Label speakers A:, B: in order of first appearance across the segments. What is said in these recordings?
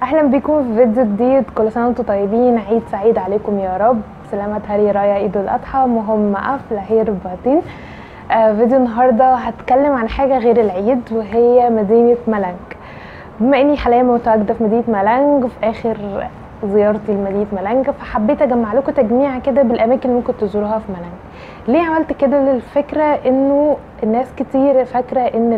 A: اهلا بكم في فيديو جديد. كل سنه وانتم طيبين، عيد سعيد عليكم يا رب. سلامة هاري رايا عيد الاضحى مهم افلا هير باتين. فيديو النهارده هتكلم عن حاجه غير العيد، وهي مدينه مالانج. بما اني حاليا متواجده في مدينه مالانج في اخر زيارتي لمدينه مالانج، فحبيت اجمع لكم تجميع كده بالاماكن اللي ممكن تزوروها في مالانج. ليه عملت كده؟ للفكره انه الناس كتير فاكره ان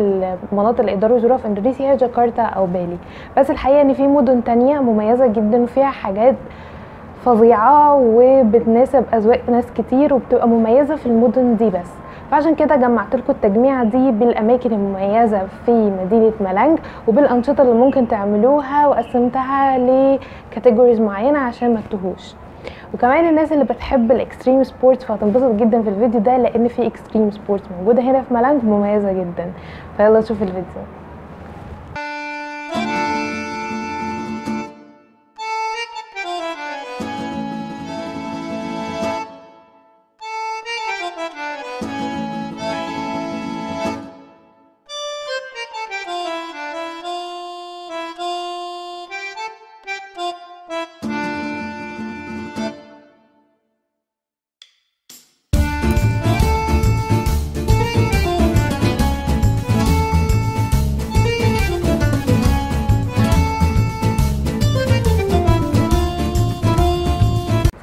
A: المناطق اللي يقدروا يزوروها في اندونيسيا هي جاكرتا او بالي، بس الحقيقه ان في مدن تانية مميزه جدا وفيها حاجات فظيعه وبتناسب اذواق ناس كتير وبتبقى مميزه في المدن دي بس. فعشان كده جمعت لكم التجميعه دي بالاماكن المميزه في مدينه مالانج وبالانشطه اللي ممكن تعملوها، وقسمتها لكاتيجوريز معينه عشان ما تتوهوش. وكمان الناس اللي بتحب الاكستريم سبورتس فهتنبسط جدا في الفيديو ده، لان في اكستريم سبورتس موجوده هنا في مالانج مميزه جدا. فيلا نشوف الفيديو.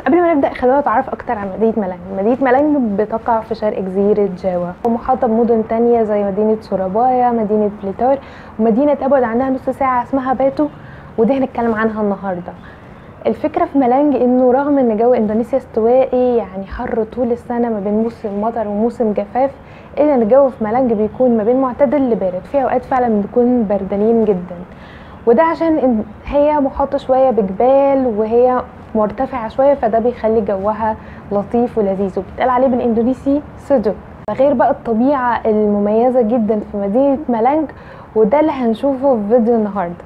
A: قبل ما نبدا خلونا نتعرف اكتر عن مدينه مالانج. مدينه مالانج بتقع في شرق جزيره جاوا ومحاطه بمدن تانية زي مدينه سورابايا، مدينه بليتار، ومدينه تبعد عنها نص ساعه اسمها باتو، ودي هنتكلم عنها النهارده. الفكره في مالانج انه رغم ان جو اندونيسيا استوائي، يعني حر طول السنه ما بين موسم مطر وموسم جفاف، الا ان الجو في مالانج بيكون ما بين معتدل لبارد، في اوقات فعلا بنكون بردانين جدا، وده عشان هي محاطه شويه بجبال وهي مرتفعه شويه، فده بيخلي جوها لطيف ولذيذ، وبيتقال عليه بالاندونيسي سودو. غير بقى الطبيعه المميزه جدا في مدينه مالانج، وده اللي هنشوفه في فيديو النهارده.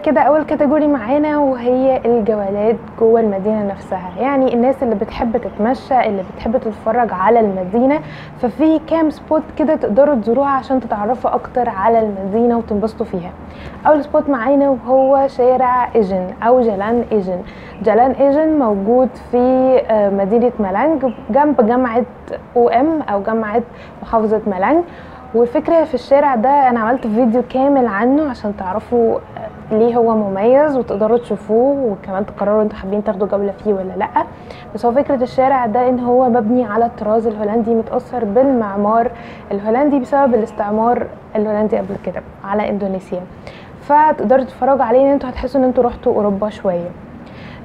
A: كده اول كاتيجوري معانا وهي الجولات جوه المدينه نفسها، يعني الناس اللي بتحب تتمشى، اللي بتحب تتفرج على المدينه، ففي كام سبوت كده تقدروا تزوروها عشان تتعرفوا اكتر على المدينه وتنبسطوا فيها. اول سبوت معانا وهو شارع ايجن او جالان ايجن. جالان ايجن موجود في مدينه مالانج جنب جامعه او جامعه محافظه مالانج. والفكره في الشارع ده انا عملت فيديو كامل عنه عشان تعرفوا ليه هو مميز وتقدروا تشوفوه، وكمان تقرروا انتوا حابين تاخدوا جوله فيه ولا لا. بس هو فكره الشارع ده ان هو مبني على الطراز الهولندي، متاثر بالمعمار الهولندي بسبب الاستعمار الهولندي قبل كده على اندونيسيا، فتقدروا تتفرجوا عليه ان انتوا هتحسوا ان انتوا رحتوا اوروبا شويه.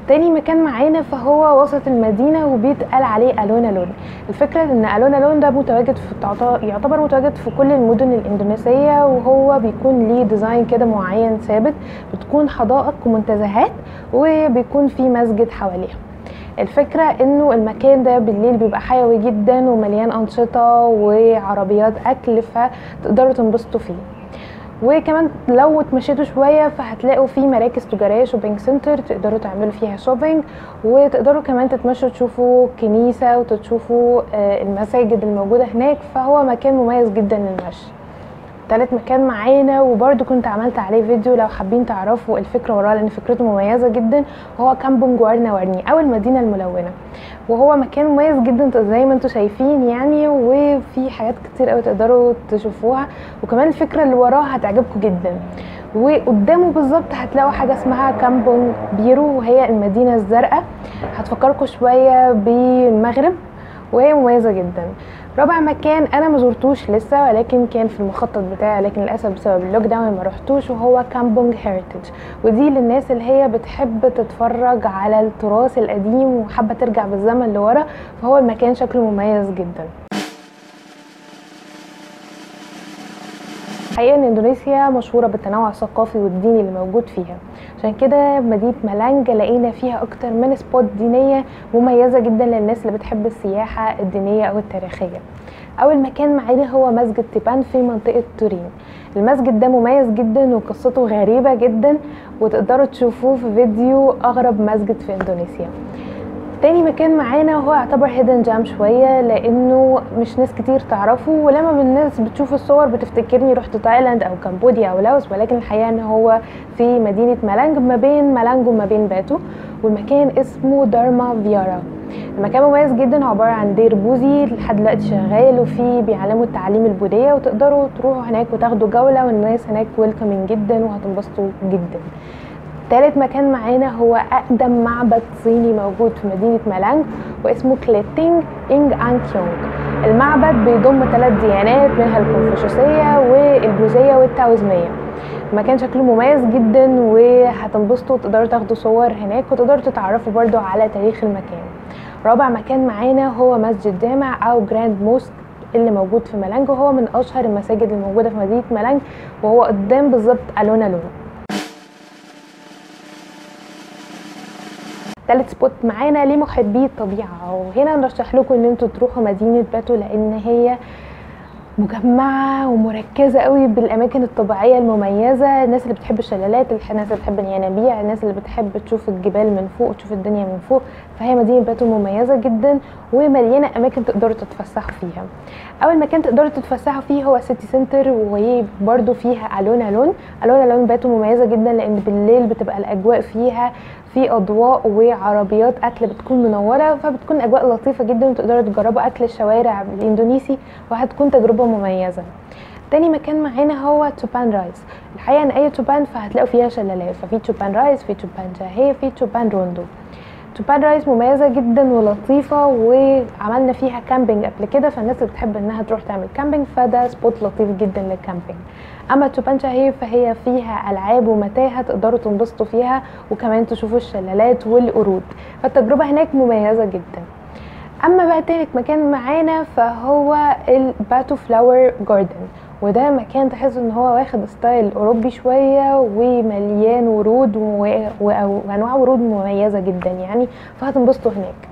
A: تاني مكان معانا فهو وسط المدينه وبيتقال عليه الونا لون. الفكره ان الونا لون ده يعتبر متواجد في كل المدن الاندونيسيه، وهو بيكون ليه ديزاين كده معين ثابت، بتكون حدائق ومنتزهات وبيكون في مسجد حواليها. الفكره انه المكان ده بالليل بيبقى حيوي جدا ومليان انشطه وعربيات اكل، فتقدروا تنبسطوا فيه. وكمان لو اتمشيتوا شويه فهتلاقوا في مراكز تجاريه، شوبينج سنتر، تقدروا تعملوا فيها شوبينج، وتقدروا كمان تتمشوا تشوفوا كنيسه وتشوفوا المساجد الموجوده هناك، فهو مكان مميز جدا للمشي. تالت مكان معانا وبرده كنت عملت عليه فيديو لو حابين تعرفوا الفكره وراه لان فكرته مميزه جدا، وهو كامبونج وارنا وارني او المدينه الملونه. وهو مكان مميز جدا زي ما انتم شايفين يعني، وفي حاجات كتير قوي تقدروا تشوفوها، وكمان الفكره اللي وراه هتعجبكم جدا. وقدامه بالظبط هتلاقوا حاجه اسمها كامبونج بيرو، وهي المدينه الزرقاء، هتفكركم شويه بالمغرب وهي مميزه جدا. رابع مكان انا ما زرتوش لسه ولكن كان في المخطط بتاعي، لكن للاسف بسبب اللوك داون ما رحتوش، وهو كامبونج هيريتج، ودي للناس اللي هي بتحب تتفرج على التراث القديم وحابه ترجع بالزمن لورا، فهو المكان شكله مميز جدا. حقيقة ان اندونيسيا مشهورة بالتنوع الثقافي والديني اللي موجود فيها، عشان كده مدينة مالانج لقينا فيها اكتر من سبوت دينية مميزة جدا للناس اللي بتحب السياحة الدينية او التاريخية. اول مكان معانا هو مسجد تيبان في منطقة تورين. المسجد ده مميز جدا وقصته غريبة جدا، وتقدروا تشوفوه في فيديو اغرب مسجد في اندونيسيا. تاني مكان معانا هو يعتبر هيدن جام شوية، لانه مش ناس كتير تعرفه، ولما من الناس بتشوف الصور بتفتكرني رحت تايلاند او كمبوديا او لاوس، ولكن الحقيقة ان هو في مدينة مالانج ما بين مالانج وما بين باتو، والمكان اسمه دارما فيارا. المكان مميز جدا، عبارة عن دير بوذي لحد دلوقتي شغال، وفيه بيعلموا التعاليم البوذية، وتقدروا تروحوا هناك وتاخدوا جولة، والناس هناك ويلكمين جدا وهتنبسطوا جدا. تالت مكان معانا هو أقدم معبد صيني موجود في مدينة مالانج، واسمه كليتينج إنج أنكيونج. المعبد بيضم 3 ديانات، منها الكونفوشيوسية والبوذية والتاويزمية. المكان شكله مميز جدا، وهتنبسطوا وتقدروا تاخدوا صور هناك، وتقدروا تتعرفوا برضو على تاريخ المكان. رابع مكان معانا هو مسجد جامع أو جراند موسك اللي موجود في مالانج، وهو من أشهر المساجد الموجودة في مدينة مالانج، وهو قدام بالظبط ألونا لون. تالت سبوت معانا لمحبي الطبيعة، وهنا نرشح لكم ان انتوا تروحوا مدينة باتو، لان هي مجمعة ومركزة قوي بالاماكن الطبيعية المميزة. الناس اللي بتحب الشلالات، الناس اللي بتحب الينابيع، الناس اللي بتحب تشوف الجبال من فوق، تشوف الدنيا من فوق، فهي مدينة باتو مميزة جدا ومليانة اماكن تقدروا تتفسحوا فيها. اول مكان تقدروا تتفسحوا فيه هو سيتي سنتر، وهي برضو فيها ألونا لون. ألونا لون باتو مميزة جدا، لان بالليل بتبقى الاجواء فيها في اضواء وعربيات اكل بتكون منوره، فبتكون اجواء لطيفه جدا، وتقدروا تجربوا اكل الشوارع الاندونيسي، وهتكون تجربه مميزه. تاني مكان معانا هو توبان رايز. الحقيقه ان اي توبان فهتلاقوا فيها شلالات، ففي توبان رايز، في توبان جاهيه، في توبان روندو. توبان رايز مميزه جدا ولطيفه، وعملنا فيها كامبينج قبل كده، فالناس اللي بتحب انها تروح تعمل كامبينج فده سبوت لطيف جدا للكامبينج. اما توبان جاهيه فهي فيها العاب ومتاهه تقدروا تنبسطوا فيها، وكمان تشوفوا الشلالات والقرود، فالتجربه هناك مميزه جدا. اما بقى تالت مكان معانا فهو الباتو فلاور جاردن، وده مكان تحس ان هو واخد ستايل اوروبي شويه، ومليان ورود وانواع ورود مميزه جدا يعني، فهتنبسطوا هناك.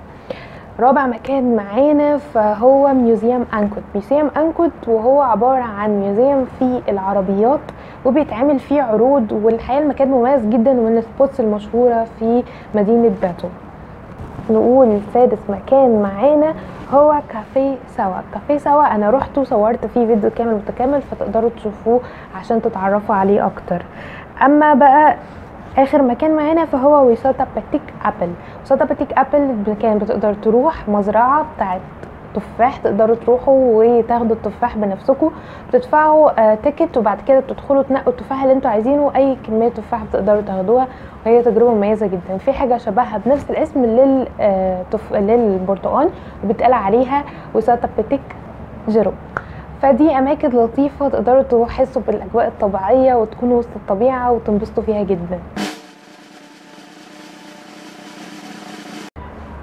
A: رابع مكان معانا فهو ميوزيوم أنكوت. ميوزيوم أنكوت وهو عبارة عن ميوزيوم فيه العربيات، وبيتعمل فيه عروض، والحقيقة المكان مميز جدا، ومن السبوتس المشهورة في مدينة باتو. نقول سادس مكان معانا هو كافيه سوا. كافيه سوا انا رحت وصورت فيه فيديو كامل متكامل، فتقدروا تشوفوه عشان تتعرفوا عليه اكتر. اما بقى اخر مكان معانا فهو وساطة باتيك ابل. وساطة باتيك ابل مكان بتقدر تروح مزرعة بتاعت تفاح، تقدروا تروحوا وتاخدوا التفاح بنفسكم، بتدفعوا تيكت، وبعد كده بتدخلوا تنقوا التفاح اللي انتوا عايزينه، اي كميه تفاح بتقدروا تاخدوها، وهي تجربه مميزه جدا. في حاجه شبهها بنفس الاسم للبرتقال، وبتقال عليها وساطة باتيك جيرو. فدي اماكن لطيفه تقدروا تحسوا بالاجواء الطبيعيه، وتكونوا وسط الطبيعه وتنبسطوا فيها جدا.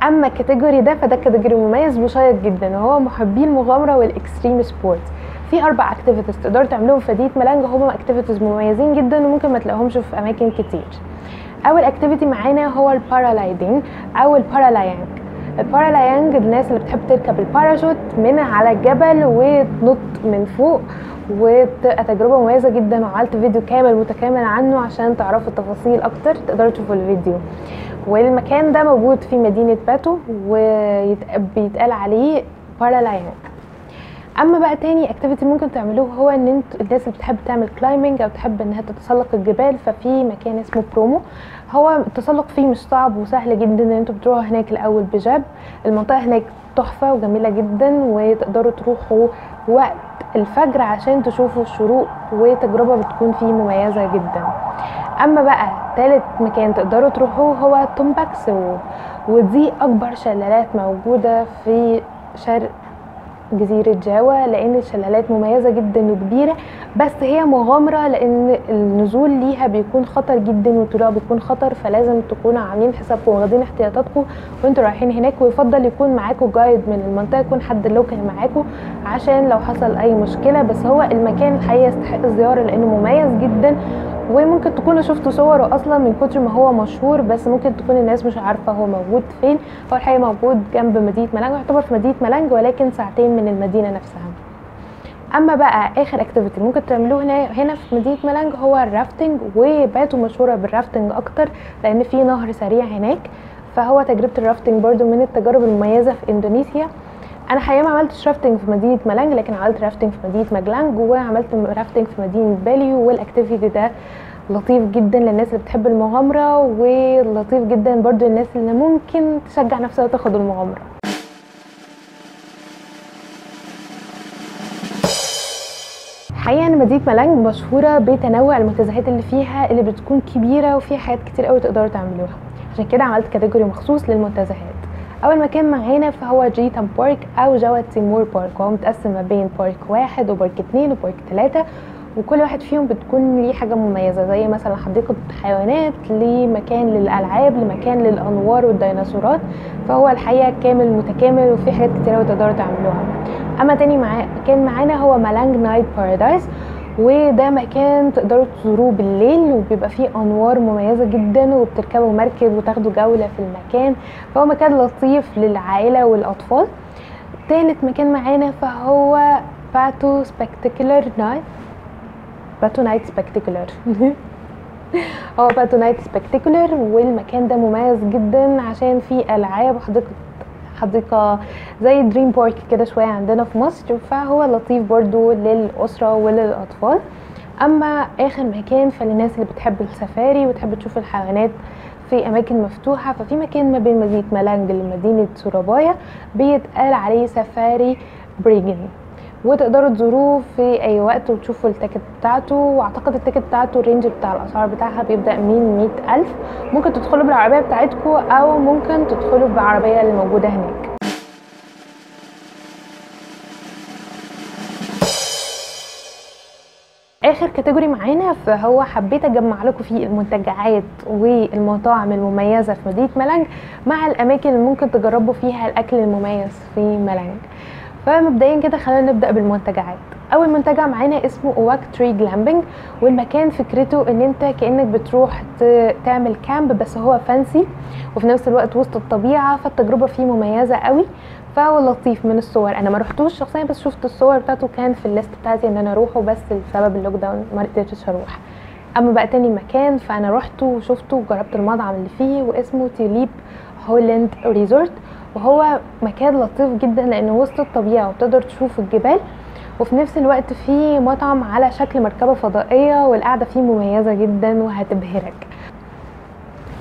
A: اما الكاتيجوري ده فده كاتيجوري مميز وشيق جدا، وهو محبي المغامره والاكستريم سبورت. في 4 اكتيفيتيز تقدروا تعملوهم في مدينه مالانج، هم اكتيفيتيز مميزين جدا وممكن ما تلاقوهمش في اماكن كتير. اول اكتيفيتي معانا هو البارالايدنج او البارالايانج. البارالايانج الناس اللي بتحب تركب الباراشوت من على الجبل وتنط من فوق، وتبقى تجربه مميزه جدا، وعملت فيديو كامل متكامل عنه عشان تعرفوا التفاصيل اكتر، تقدروا تشوفوا الفيديو. والمكان ده موجود في مدينه باتو، وبيتقال عليه بارالايانج. اما بقى تاني اكتيفيتي ممكن تعملوه هو ان انتوا الناس اللي بتحب تعمل كلايمنج او تحب انها تتسلق الجبال، ففي مكان اسمه برومو. هو التسلق فيه مش صعب وسهل جدا، ان انتوا بتروحوا هناك الاول بجاب. المنطقه هناك تحفه وجميله جدا، وتقدروا تروحوا وقت الفجر عشان تشوفوا الشروق، وتجربه بتكون فيه مميزه جدا. اما بقى ثالث مكان تقدروا تروحوه هو تومباكسو، ودي اكبر شلالات موجوده في شرق جزيرة جاوا، لان الشلالات مميزة جدا وكبيرة، بس هي مغامرة، لان النزول ليها بيكون خطر جدا والطلوع بيكون خطر، فلازم تكونوا عاملين حسابكم واخدين احتياطاتكم وانتوا رايحين هناك، ويفضل يكون معاكم جايد من المنطقة، يكون حد لوكال معاكم عشان لو حصل اي مشكلة. بس هو المكان الحقيقة يستحق الزيارة لانه مميز جدا، وممكن تكونوا شفتوا صوره اصلا من كتر ما هو مشهور، بس ممكن تكون الناس مش عارفه هو موجود فين. هو الحقيقه موجود جنب مدينه مالانج، يعتبر في مدينه مالانج ولكن ساعتين من المدينه نفسها. اما بقى اخر اكتيفيتي ممكن تعملوه هنا في مدينه مالانج هو الرافتنج، وباتوا مشهوره بالرافتنج اكتر لان في نهر سريع هناك، فهو تجربه الرافتنج برضو من التجارب المميزه في اندونيسيا. انا حقيقه ما عملتش رافتنج في مدينه مالانج، لكن عملت رافتنج في مدينه ماجلانج، وعملت رافتنج في مدينه بالي. والاكتيفيتي ده لطيف جدا للناس اللي بتحب المغامره، ولطيف جدا برضو للناس اللي ممكن تشجع نفسها تاخد المغامره. حقيقه ان مدينه مالانج مشهوره بتنوع المنتزهات اللي فيها، اللي بتكون كبيره وفيها حاجات كتير قوي تقدروا تعملوها، عشان كده عملت كاتيجوري مخصوص للمنتزهات. اول مكان معانا فهو جيتام بارك او جوا تيمور بارك، وهو متقسم ما بين بارك 1 وبارك 2 وبارك 3، وكل واحد فيهم بتكون ليه حاجه مميزه، زي مثلا حديقه حيوانات، لمكان للالعاب، لمكان للانوار والديناصورات. فهو الحقيقه كامل متكامل وفي حاجات كتير قوي تقدروا تعملوها. اما تاني مكان معانا هو مالانج نايت بارادايس، وده مكان تقدروا تزوروه بالليل، وبيبقى فيه انوار مميزه جدا، وبتركبوا مركب وتاخدوا جوله في المكان. فهو مكان لطيف للعائله والاطفال. تالت مكان معانا فهو باتو سبكتاكولار نايت، باتو نايت سبكتاكولار هو باتو نايت سبكتاكولار، والمكان ده مميز جدا عشان فيه العاب، حديقه زي دريم بارك كده شويه عندنا في مصر، فهو لطيف برضو للاسره وللاطفال. اما اخر مكان فللناس اللي بتحب السفاري وتحب تشوف الحيوانات في اماكن مفتوحه، ففي مكان ما بين مدينه مالانج لمدينه سورابايا بيتقال عليه سفاري بريجن، وتقدروا تزوروه في اي وقت وتشوفوا التيكت بتاعته. واعتقد التيكت بتاعته الرينج بتاع الاسعار بتاعها بيبدا من 100,000. ممكن تدخلوا بالعربيه بتاعتكم او ممكن تدخلوا بعربيه اللي موجوده هناك. اخر كاتيجوري معانا فهو حبيت اجمع لكم فيه المنتجعات والمطاعم المميزه في مدينه مالانج مع الاماكن اللي ممكن تجربوا فيها الاكل المميز في مالانج. فمبدئيا كده خلينا نبدا بالمنتجعات. اول منتجع معانا اسمه اوك تري جلامبنج، والمكان فكرته ان انت كانك بتروح تعمل كامب، بس هو فانسي وفي نفس الوقت وسط الطبيعه، فالتجربه فيه مميزه قوي. فهو لطيف من الصور، انا ما رحتوش شخصيا بس شفت الصور بتاعته، كان في الليست بتاعتي ان انا اروحه، بس بسبب اللوك داون ما قدرتش اروح. اما بقى تاني مكان فانا رحته وشفته وجربت المطعم اللي فيه، واسمه تيليب هولاند ريزورت، وهو مكان لطيف جدا لانه وسط الطبيعه وتقدر تشوف الجبال، وفي نفس الوقت فيه مطعم على شكل مركبه فضائيه، والقعده فيه مميزه جدا وهتبهرك.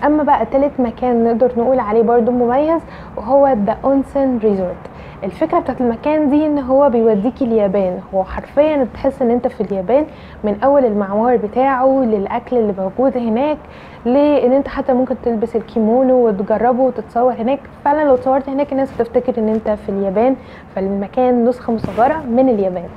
A: اما بقى تالت مكان نقدر نقول عليه برضو مميز وهو ذا اونسن ريزورت. الفكره بتاعت المكان دي ان هو بيوديكي اليابان، هو حرفيا بتحس ان انت في اليابان، من اول المعمار بتاعه للاكل اللي موجود هناك، لان انت حتى ممكن تلبس الكيمونو وتجربه وتتصور هناك. فعلا لو اتصورت هناك الناس تفتكر ان انت في اليابان، فالمكان نسخه مصغره من اليابان.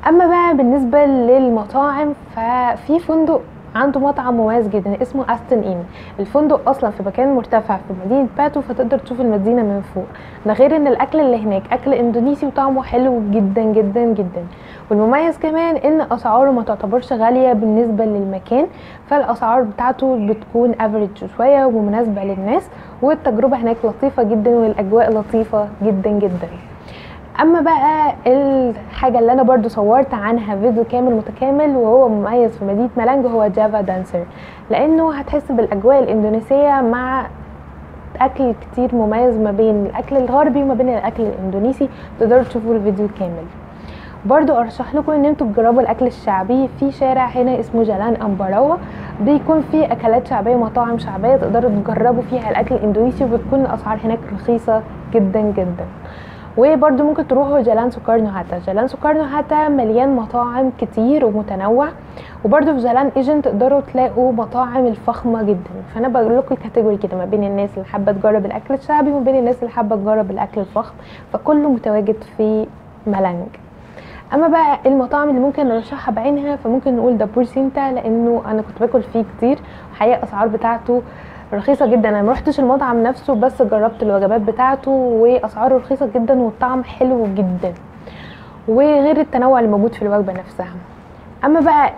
A: اما بقى بالنسبه للمطاعم ففي فندق عنده مطعم مميز جدا اسمه استن ان. الفندق اصلا في مكان مرتفع في مدينه باتو، فتقدر تشوف المدينه من فوق. ده غير ان الاكل اللي هناك اكل اندونيسي وطعمه حلو جدا جدا جدا. والمميز كمان ان اسعاره ما تعتبرش غاليه بالنسبه للمكان، فالاسعار بتاعته بتكون افريج شويه ومناسبه للناس، والتجربه هناك لطيفه جدا والاجواء لطيفه جدا جدا. اما بقى الحاجه اللي انا برضو صورت عنها فيديو كامل متكامل وهو مميز في مدينه مالانج هو جافا دانسر، لانه هتحس بالاجواء الاندونيسيه مع اكل كتير مميز ما بين الاكل الغربي وما بين الاكل الاندونيسي. تقدروا تشوفوا الفيديو كامل. برضو ارشح لكم ان انتوا تجربوا الاكل الشعبي في شارع هنا اسمه جلان امبراوا، بيكون فيه اكلات شعبيه ومطاعم شعبيه تقدروا تجربوا فيها الاكل الاندونيسي، وبتكون الاسعار هناك رخيصه جدا جدا. وبرده ممكن تروحوا جلان سوكارنو هاتا. جلان سوكارنو هاتا مليان مطاعم كتير ومتنوع، وبرده في جلان ايجن تقدروا تلاقوا مطاعم الفخمه جدا. فانا بقول لكم الكاتيجوري كده ما بين الناس اللي حابه تجرب الاكل الشعبي وما بين الناس اللي حابه تجرب الاكل الفخم، فكله متواجد في مالانج. اما بقى المطاعم اللي ممكن نرشحها بعينها فممكن نقول دابور سينتا، لانه انا كنت باكل فيه كتير، وحقيقه الاسعار بتاعته رخيصه جدا. انا ما رحتش المطعم نفسه بس جربت الوجبات بتاعته، واسعاره رخيصه جدا والطعم حلو جدا، وغير التنوع اللي موجود في الوجبه نفسها. اما بقى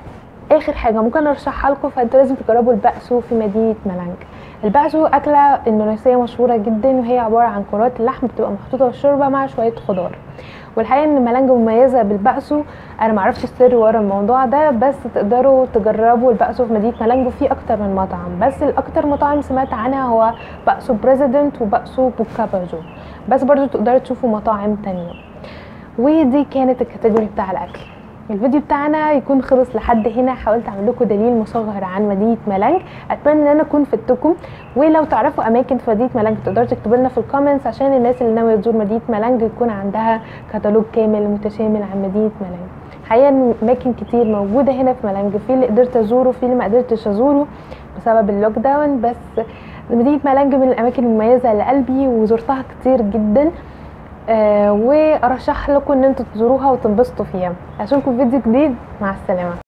A: اخر حاجه ممكن ارشحها لكم فانتوا لازم تجربوا البقسو في مدينه مالانج. البقسو اكله اندونيسيه مشهوره جدا، وهي عباره عن كرات اللحم بتبقى محطوطه في الشوربه مع شويه خضار، والحقيقه ان ملانجا مميزه بالبقسو. انا معرفش السر ورا الموضوع ده، بس تقدروا تجربوا البقسو في مدينه ملانجو في اكتر من مطعم، بس الاكتر مطاعم سمعت عنها هو بقسو بريزيدنت وبقسو بوكاباجو، بس برضو تقدروا تشوفوا مطاعم تانية. ودي كانت الكاتيجوري بتاع الاكل. الفيديو بتاعنا يكون خلص لحد هنا. حاولت اعمل لكم دليل مصغر عن مدينه ملانج، اتمنى ان انا اكون فدتكم. ولو تعرفوا اماكن في مدينه ملانج تقدروا تكتبوا لنا في الكومنتس، عشان الناس اللي ناويه تزور مدينه ملانج يكون عندها كتالوج كامل متشامل عن مدينه ملانج. حقيقه اماكن كتير موجوده هنا في ملانج، في اللي قدرت ازوره وفي اللي ما قدرتش ازوره بسبب اللوك داون، بس مدينه ملانج من الاماكن المميزه لقلبي وزرتها كتير جدا. وارشح لكم ان انتوا تزوروها وتنبسطوا فيها. اشوفكم في فيديو جديد، مع السلامه.